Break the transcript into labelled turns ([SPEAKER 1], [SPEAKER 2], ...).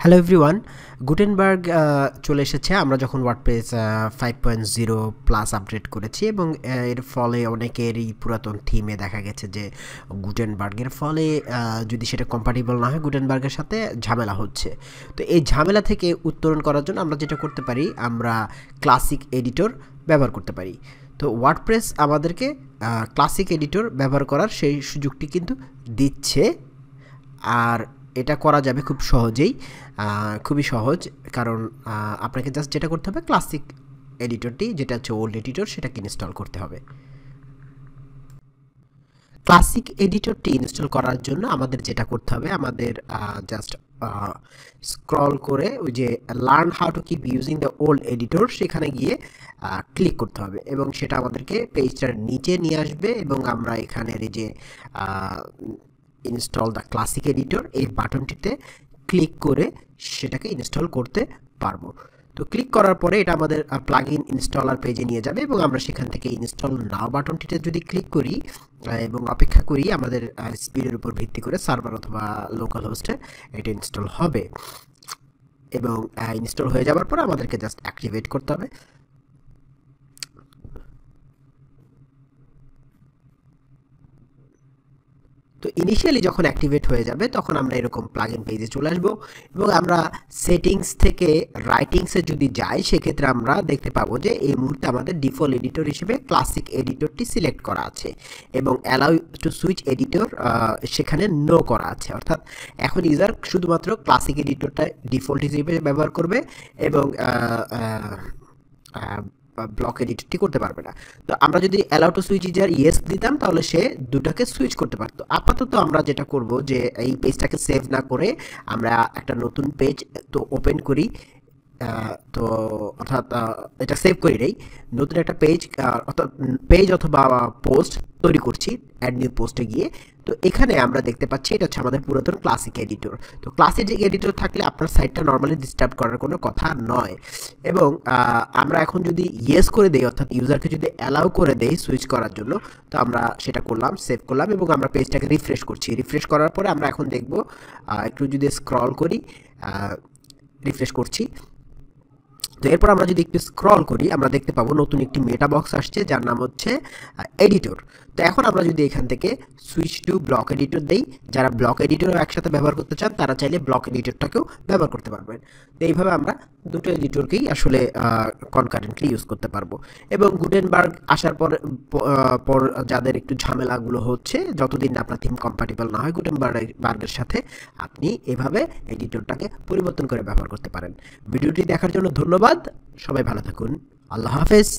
[SPEAKER 1] Hello everyone, Gutenberg চলে এসেছে আমরা যখন ওয়ার্ডপ্রেস 5.0 প্লাস আপডেট করেছি এবং এর ফলে অনেকেরই পুরাতন থিমে দেখা গেছে যে গুটেনবার্গের ফলে যদি সেটা কম্প্যাটিবল না হয় গুটেনবার্গের সাথে ঝামেলা হচ্ছে। তো এই ঝামেলা থেকে উত্তরণ করার জন্য আমরা যেটা করতে পারি, আমরা ক্লাসিক এডিটর ব্যবহার করতে পারি। তো ওয়ার্ডপ্রেস আমাদেরকে ক্লাসিক এডিটর ব্যবহার করার সেই সুযোগটি কিন্তু দিচ্ছে, আর এটা করা যাবে খুব সহজেই, খুবই সহজ। কারণ আপনাকে জাস্ট যেটা করতে হবে, ক্লাসিক এডিটরটি যেটা হচ্ছে ওল্ড এডিটর সেটাকে ইনস্টল করতে হবে। ক্লাসিক এডিটরটি ইনস্টল করার জন্য আমাদের যেটা করতে হবে, আমাদের জাস্ট স্ক্রল করে ওই যে learn how to keep using the old editor সেখানে গিয়ে ক্লিক করতে হবে এবং সেটা আমাদেরকে পেজটার নিচে নিয়ে আসবে এবং আমরা এখানের এই যে ইনস্টল দ্য ক্লাসিক এডিটর এই বাটনটিতে ক্লিক করে সেটাকে ইনস্টল করতে পারবো। তো ক্লিক করার পরে এটা আমাদের প্লাগইন ইনস্টলার পেজে নিয়ে যাবে এবং আমরা সেখান থেকে ইনস্টল নাও বাটনটিতে যদি ক্লিক করি এবং অপেক্ষা করি, আমাদের স্পিডের উপর ভিত্তি করে সার্ভার অথবা লোকাল হোস্টে এটা ইনস্টল হবে এবং ইনস্টল হয়ে যাওয়ার পর আমাদেরকে জাস্ট অ্যাক্টিভেট করতে হবে। তো ইনিশিয়ালি যখন অ্যাক্টিভেট হয়ে যাবে তখন আমরা এরকম প্লাগইন পেজে চলে আসবো এবং আমরা সেটিংস থেকে রাইটিংসে যদি যাই সেক্ষেত্রে আমরা দেখতে পাবো যে এই মুহূর্তে আমাদের ডিফল্ট এডিটর হিসেবে ক্লাসিক এডিটরটি সিলেক্ট করা আছে এবং অ্যালাউ টু সুইচ এডিটর সেখানে নো করা আছে। অর্থাৎ এখন ইউজার শুধুমাত্র ক্লাসিক এডিটরটা ডিফল্ট হিসেবে ব্যবহার করবে এবং ব্লক এডিটরটি করতে পারবে না। তো আমরা যদি অ্যালাউ টু সুইচ ইজার ইয়েস দিতাম তাহলে সে দুটাকে সুইচ করতে পারতো। আপাতত আমরা যেটা করব যে এই পেজটাকে সেভ না করে আমরা একটা নতুন পেজ তো ওপেন করি, তো অর্থাৎ এটা সেভ করি নেই, নতুন একটা পেজ অথবা পোস্ট তৈরি করছি অ্যাড নিউ পোস্টে গিয়ে। তো এখানে আমরা দেখতে পাচ্ছি এটা হচ্ছে আমাদের পুরাতন ক্লাসিক এডিটর। তো ক্লাসিক এডিটর থাকলে আপনার সাইটটা নর্মালি ডিস্টার্ব করার কোনো কথা নয় এবং আমরা এখন যদি ইয়েস করে দেই, অর্থাৎ ইউজারকে যদি অ্যালাউ করে দেই সুইচ করার জন্য, তো আমরা সেটা করলাম, সেভ করলাম এবং আমরা পেজটাকে রিফ্রেশ করছি। রিফ্রেশ করার পরে আমরা এখন দেখব, একটু যদি স্ক্রল করি, রিফ্রেশ করছি, তো এরপর আমরা যদি একটু স্ক্রল করি আমরা দেখতে পাবো নতুন একটি মেটা বক্স আসছে যার নাম হচ্ছে এডিটর। তো এখন আমরা যদি এখান থেকে সুইচ টু ব্লক এডিটর দেই, যারা ব্লক এডিটরও একসাথে ব্যবহার করতে চান তারা চাইলে ব্লক এডিটরটাকেও ব্যবহার করতে পারবেন। তো এইভাবে আমরা দুটো এডিটরকেই আসলে কনকারেন্টলি ইউজ করতে পারবো এবং গুটেনবার্গ আসার পর যাদের একটু ঝামেলাগুলো হচ্ছে, যতদিন না আপনার থিম কম্প্যাটিবল না হয় গুটেনবার্গের সাথে, আপনি এভাবে এডিটরটাকে পরিবর্তন করে ব্যবহার করতে পারেন। ভিডিওটি দেখার জন্য ধন্যবাদ, সবাই ভালো থাকুন, আল্লাহ হাফেজ।